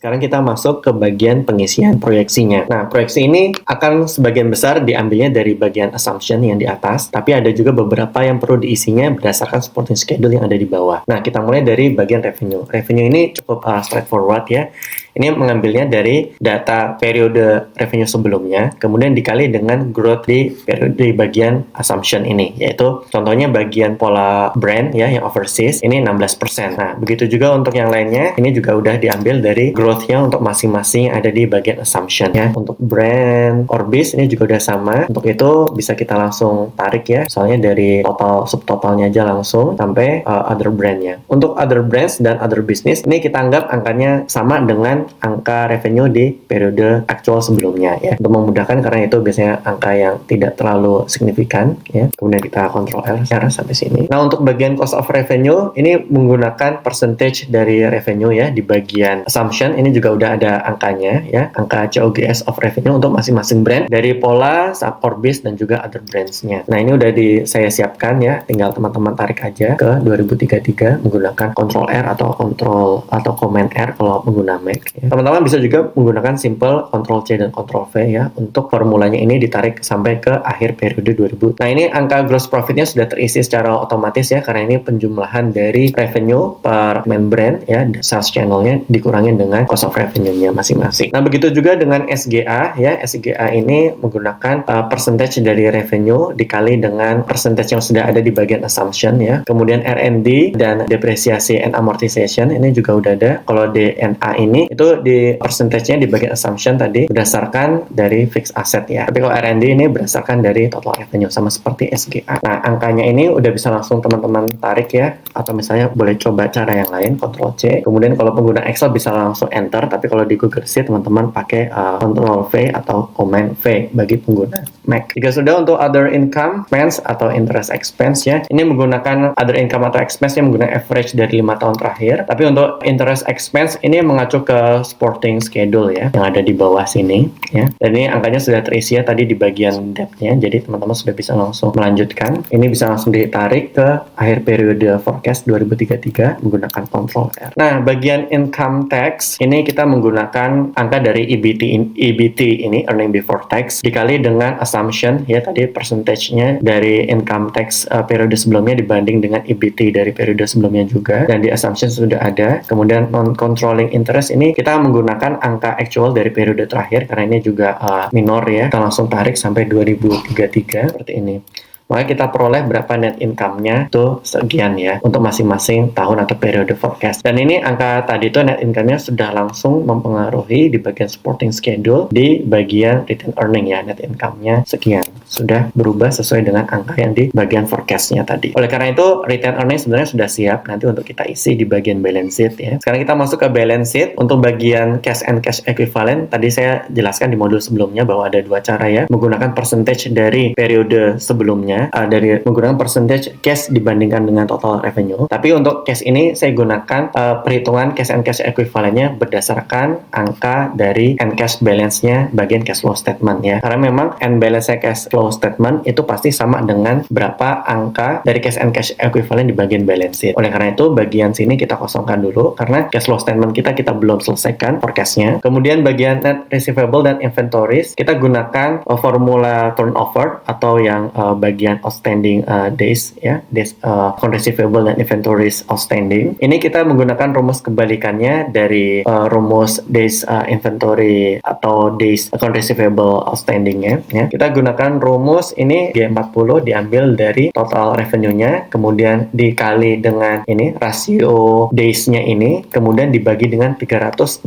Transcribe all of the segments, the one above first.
Sekarang kita masuk ke bagian pengisian proyeksinya. Nah, proyeksi ini akan sebagian besar diambilnya dari bagian assumption yang di atas, tapi ada juga beberapa yang perlu diisinya berdasarkan supporting schedule yang ada di bawah. Nah, kita mulai dari bagian revenue. Revenue ini cukup straightforward ya. Ini mengambilnya dari data periode revenue sebelumnya, kemudian dikali dengan growth di periode di bagian assumption ini, yaitu contohnya bagian pola brand ya yang overseas ini 16%. Nah, begitu juga untuk yang lainnya, ini juga udah diambil dari growth-nya untuk masing-masing ada di bagian assumption ya. Untuk brand Orbis ini juga udah sama. Untuk itu bisa kita langsung tarik ya, soalnya dari total subtotalnya aja langsung sampai other brand-nya. Untuk other brands dan other business ini kita anggap angkanya sama dengan angka revenue di periode aktual sebelumnya ya. Untuk memudahkan karena itu biasanya angka yang tidak terlalu signifikan ya. Kemudian kita Ctrl L sampai sini. Nah, untuk bagian cost of revenue ini menggunakan percentage dari revenue ya di bagian assumption. Ini juga udah ada angkanya ya, angka COGS of revenue untuk masing-masing brand dari Pola, Orbis dan juga other brands-nya. Nah, ini udah saya siapkan ya, tinggal teman-teman tarik aja ke 2033 menggunakan Ctrl R atau Command R kalau menggunakan Mac ya. Teman-teman bisa juga menggunakan simple Ctrl C dan Ctrl V ya untuk formulanya ini ditarik sampai ke akhir periode 2000. Nah, ini angka gross profitnya sudah terisi secara otomatis ya, karena ini penjumlahan dari revenue per main brand ya, sales channelnya dikurangin dengan cost of revenue-nya masing-masing. Nah, begitu juga dengan SGA ya. SGA ini menggunakan percentage dari revenue dikali dengan percentage yang sudah ada di bagian assumption ya. Kemudian R&D dan depreciasi and amortization ini juga udah ada. Kalau DNA ini itu di percentage-nya di bagian assumption tadi berdasarkan dari fixed asset ya. Tapi kalau R&D ini berdasarkan dari total revenue sama seperti SGA. Nah, angkanya ini udah bisa langsung teman-teman tarik ya, atau misalnya boleh coba cara yang lain Ctrl C. Kemudian kalau pengguna Excel bisa langsung enter, tapi kalau di Google Sheet teman-teman pakai Ctrl V atau Command V bagi pengguna Mac. Jika sudah untuk other income, expense atau interest expense ya, ini menggunakan other income atau expense yang menggunakan average dari 5 tahun terakhir. Tapi untuk interest expense ini mengacu ke supporting schedule ya, yang ada di bawah sini ya. Dan ini angkanya sudah terisi ya tadi di bagian depth-nya, jadi teman-teman sudah bisa langsung melanjutkan. Ini bisa langsung ditarik ke akhir periode forecast 2033 menggunakan Ctrl R. Nah, bagian income tax ini kita menggunakan angka dari EBT ini, earning before tax, dikali dengan assumption ya tadi percentage-nya dari income tax periode sebelumnya dibanding dengan EBT dari periode sebelumnya juga, dan di assumption sudah ada. Kemudian non-controlling interest ini kita menggunakan angka actual dari periode terakhir karena ini juga minor ya. Kita langsung tarik sampai 2033 seperti ini. Maka kita peroleh berapa net income-nya itu sekian ya untuk masing-masing tahun atau periode forecast. Dan ini angka tadi itu net income-nya sudah langsung mempengaruhi di bagian supporting schedule di bagian return earning ya, net income-nya sekian. Sudah berubah sesuai dengan angka yang di bagian forecast-nya tadi. Oleh karena itu return earning sebenarnya sudah siap nanti untuk kita isi di bagian balance sheet ya. Sekarang kita masuk ke balance sheet. Untuk bagian cash and cash equivalent tadi saya jelaskan di modul sebelumnya bahwa ada dua cara ya, menggunakan percentage dari periode sebelumnya dari menggunakan percentage cash dibandingkan dengan total revenue. Tapi untuk cash ini saya gunakan perhitungan cash and cash equivalent-nya berdasarkan angka dari end cash balance-nya bagian cash flow statement ya. Karena memang end balance-nya cash flow statement itu pasti sama dengan berapa angka dari cash and cash equivalent di bagian balance sheet. Oleh karena itu bagian sini kita kosongkan dulu karena cash flow statement kita belum selesaikan forecast-nya. Kemudian bagian net receivable dan inventories kita gunakan formula turnover atau yang bagian outstanding days ya, days account receivable dan inventories outstanding. Ini kita menggunakan rumus kebalikannya dari rumus days inventory atau days account receivable outstanding-nya ya. Kita gunakan rumus ini G40 diambil dari total revenue-nya, kemudian dikali dengan ini rasio days-nya ini, kemudian dibagi dengan 365,25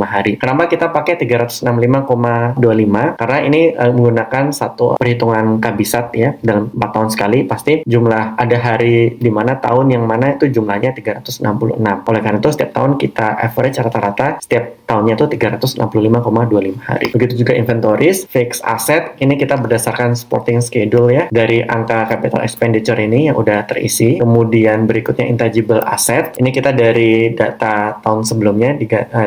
hari. Kenapa kita pakai 365,25? Karena ini menggunakan satu perhitungan kabisat ya, dalam 4 tahun sekali pasti jumlah ada hari di mana tahun yang mana itu jumlahnya 366. Oleh karena itu setiap tahun kita average rata-rata setiap tahunnya itu 365,25 hari. Begitu juga inventories, fixed asset asset, ini kita berdasarkan supporting schedule ya, dari angka capital expenditure ini yang udah terisi. Kemudian berikutnya intangible asset, ini kita dari data tahun sebelumnya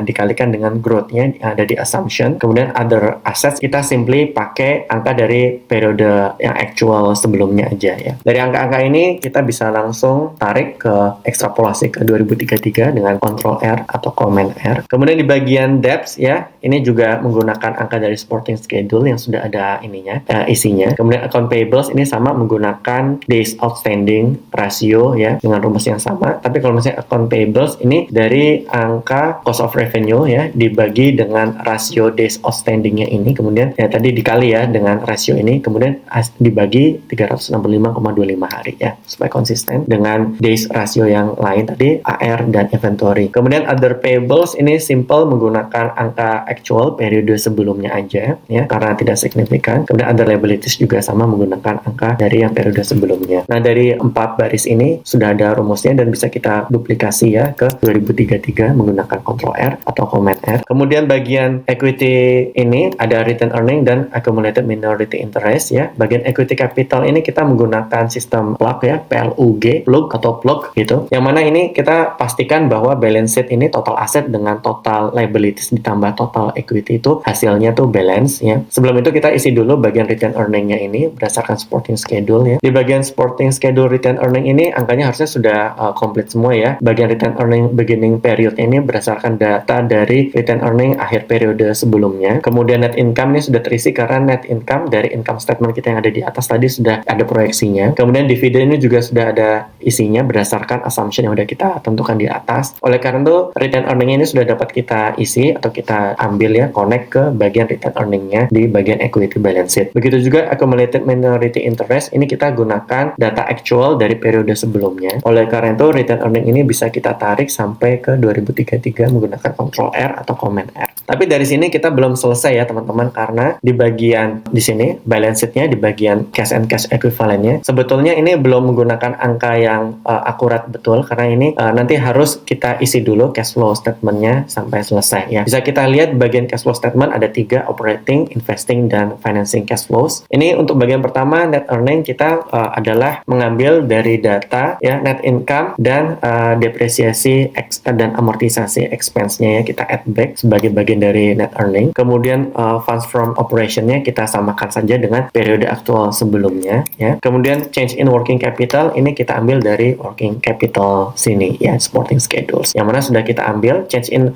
dikalikan dengan growth-nya yang ada di assumption. Kemudian other assets, kita simply pakai angka dari periode yang actual sebelumnya aja ya. Dari angka-angka ini kita bisa langsung tarik ke ekstrapolasi ke 2033 dengan Ctrl R atau Command R. Kemudian di bagian debts ya, ini juga menggunakan angka dari supporting schedule yang sudah ada ininya, isinya. Kemudian account payables ini sama menggunakan days outstanding ratio ya, dengan rumus yang sama. Tapi kalau misalnya account payables ini dari angka cost of revenue ya, dibagi dengan rasio days outstandingnya ini, kemudian ya tadi dikali ya dengan rasio ini, kemudian dibagi 365,25 hari ya, supaya konsisten dengan days rasio yang lain tadi, AR dan inventory. Kemudian other payables ini simple menggunakan angka actual periode sebelumnya aja ya, karena tidak signifikan. Kemudian other liabilities juga sama menggunakan angka dari yang periode sebelumnya. Nah, dari 4 baris ini sudah ada rumusnya dan bisa kita duplikasi ya ke 2033 menggunakan Ctrl R atau Command R. Kemudian bagian equity ini ada return earning dan accumulated minority interest ya. Bagian equity capital ini kita menggunakan sistem plug ya, PLUG, plug atau plug gitu. Yang mana ini kita pastikan bahwa balance sheet ini total asset dengan total liabilities ditambah total equity itu hasilnya tuh balance ya. Sebelum itu kita isi dulu bagian return earning-nya ini berdasarkan supporting schedule ya. Di bagian supporting schedule return earning ini angkanya harusnya sudah komplit semua ya. Bagian return earning beginning period ini berdasarkan data dari return earning akhir periode sebelumnya. Kemudian net income ini sudah terisi karena net income dari income statement kita yang ada di atas tadi sudah ada proyeksinya. Kemudian dividen ini juga sudah ada isinya berdasarkan assumption yang sudah kita tentukan di atas. Oleh karena itu return earning ini sudah dapat kita isi atau kita ambil ya, connect ke bagian return earning-nya di bagian equity balance sheet. Begitu juga accumulated minority interest, ini kita gunakan data actual dari periode sebelumnya. Oleh karena itu return earning ini bisa kita tarik sampai ke 2033 menggunakan Ctrl R atau Command R. Tapi dari sini kita belum selesai ya teman-teman, karena di bagian di sini balance sheet-nya di bagian cash and cash equivalent-nya sebetulnya ini belum menggunakan angka yang akurat betul, karena ini nanti harus kita isi dulu cash flow statement-nya sampai selesai ya. Bisa kita lihat bagian cash flow statement ada 3, operating, investing, dan financing cash flows. Ini untuk bagian pertama net earning kita adalah mengambil dari data ya net income dan depresiasi dan amortisasi expense-nya ya, kita add back sebagai bagian dari net earning. Kemudian funds from operation-nya kita samakan saja dengan periode aktual sebelumnya ya. Kemudian change in working capital ini kita ambil dari working capital sini ya, supporting schedules. Yang mana sudah kita ambil change in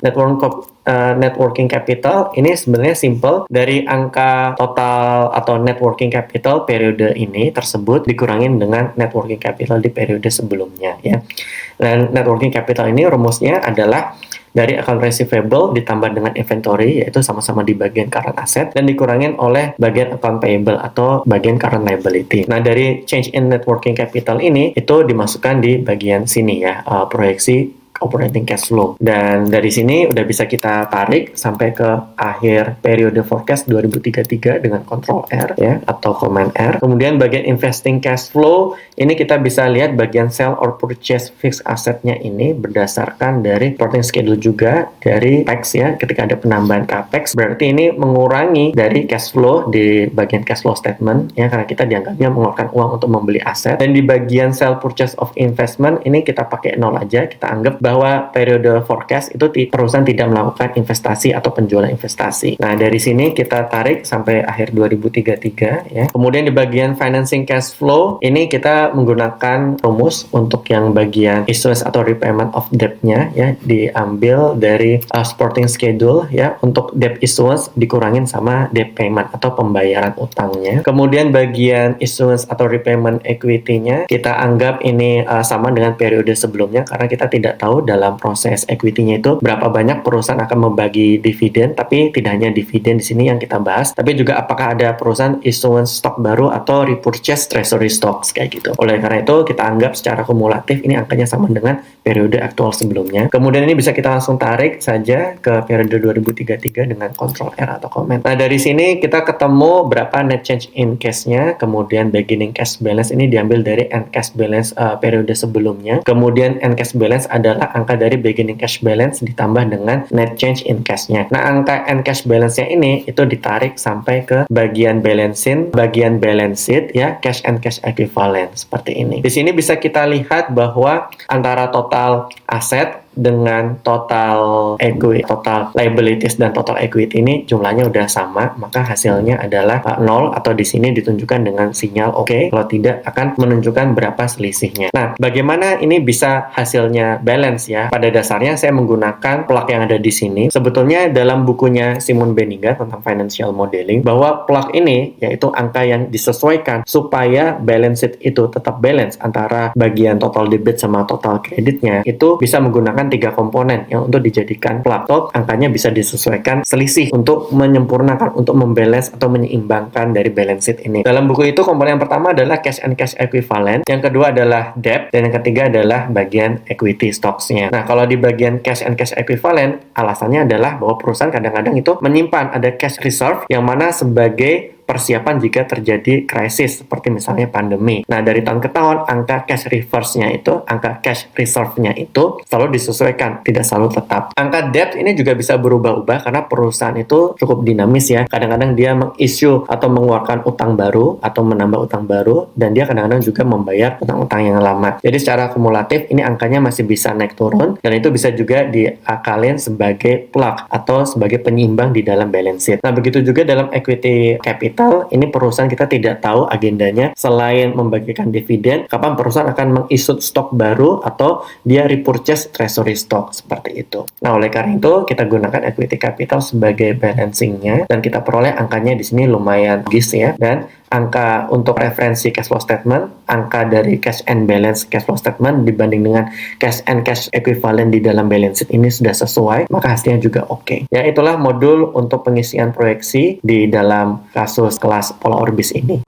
net working capital ini sebenarnya simple, dari angka total atau net working capital periode ini tersebut dikurangin dengan net working capital di periode sebelumnya ya. Dan net working capital ini rumusnya adalah dari account receivable ditambah dengan inventory, yaitu sama-sama di bagian current asset, dan dikurangin oleh bagian account payable atau bagian current liability. Nah, dari change in net working capital ini itu dimasukkan di bagian sini ya, proyeksi operating cash flow. Dan dari sini udah bisa kita tarik sampai ke akhir periode forecast 2033 dengan Ctrl R ya atau Command R. Kemudian bagian investing cash flow ini kita bisa lihat bagian sell or purchase fixed assetnya ini berdasarkan dari reporting schedule juga dari CAPEX ya. Ketika ada penambahan CAPEX berarti ini mengurangi dari cash flow di bagian cash flow statement ya, karena kita dianggapnya mengeluarkan uang untuk membeli aset. Dan di bagian sell purchase of investment ini kita pakai 0 aja, kita anggap bahwa periode forecast itu perusahaan tidak melakukan investasi atau penjualan investasi. Nah, dari sini kita tarik sampai akhir 2033 ya. Kemudian di bagian financing cash flow ini kita menggunakan rumus untuk yang bagian issuance atau repayment of debt-nya ya, diambil dari supporting schedule ya. Untuk debt issuance dikurangin sama debt payment atau pembayaran utangnya. Kemudian bagian issuance atau repayment equity-nya kita anggap ini sama dengan periode sebelumnya, karena kita tidak tahu dalam proses equity-nya itu berapa banyak perusahaan akan membagi dividen. Tapi tidak hanya dividen di sini yang kita bahas, tapi juga apakah ada perusahaan issuance stock baru atau repurchase treasury stocks kayak gitu. Oleh karena itu kita anggap secara kumulatif ini angkanya sama dengan periode aktual sebelumnya. Kemudian ini bisa kita langsung tarik saja ke periode 2033 dengan Ctrl R atau Command. Nah, dari sini kita ketemu berapa net change in cash-nya, kemudian beginning cash balance ini diambil dari end cash balance periode sebelumnya. Kemudian end cash balance adalah adalah angka dari beginning cash balance ditambah dengan net change in cash-nya. Nah, angka end cash balance-nya ini itu ditarik sampai ke bagian balance sheet ya, cash and cash equivalent seperti ini. Di sini bisa kita lihat bahwa antara total aset dengan total equity, total liabilities dan total equity ini jumlahnya udah sama, maka hasilnya adalah 0 atau di sini ditunjukkan dengan sinyal oke. Kalau tidak akan menunjukkan berapa selisihnya. Nah, bagaimana ini bisa hasilnya balance ya? Pada dasarnya saya menggunakan plug yang ada di sini. Sebetulnya dalam bukunya Simon Beniga tentang financial modeling bahwa plug ini yaitu angka yang disesuaikan supaya balance sheet itu tetap balance antara bagian total debit sama total kreditnya, itu bisa menggunakan 3 komponen yang untuk dijadikan plug. Atau angkanya bisa disesuaikan selisih untuk menyempurnakan, untuk membalance atau menyeimbangkan dari balance sheet ini. Dalam buku itu komponen yang pertama adalah cash and cash equivalent, yang kedua adalah debt, dan yang ketiga adalah bagian equity stocks-nya. Nah, kalau di bagian cash and cash equivalent, alasannya adalah bahwa perusahaan kadang-kadang itu menyimpan ada cash reserve yang mana sebagai persiapan jika terjadi krisis seperti misalnya pandemi. Nah, dari tahun ke tahun angka cash reserve-nya itu selalu disesuaikan, tidak selalu tetap. Angka debt ini juga bisa berubah-ubah karena perusahaan itu cukup dinamis ya. Kadang-kadang dia meng-issue atau mengeluarkan utang baru atau menambah utang baru, dan dia kadang-kadang juga membayar utang-utang yang lama. Jadi secara kumulatif ini angkanya masih bisa naik turun, dan itu bisa juga diakalin sebagai plug atau sebagai penyeimbang di dalam balance sheet. Nah, begitu juga dalam equity capital. Ini perusahaan kita tidak tahu agendanya selain membagikan dividen, kapan perusahaan akan mengisut stok baru atau dia repurchase treasury stock seperti itu. Nah, oleh karena itu kita gunakan equity capital sebagai balancingnya, dan kita peroleh angkanya di sini lumayan logis ya. Dan angka untuk referensi cash flow statement, angka dari cash and balance cash flow statement dibanding dengan cash and cash equivalent di dalam balance sheet ini sudah sesuai, maka hasilnya juga oke. Ya, itulah modul untuk pengisian proyeksi di dalam kasus kelas Pola Orbis ini.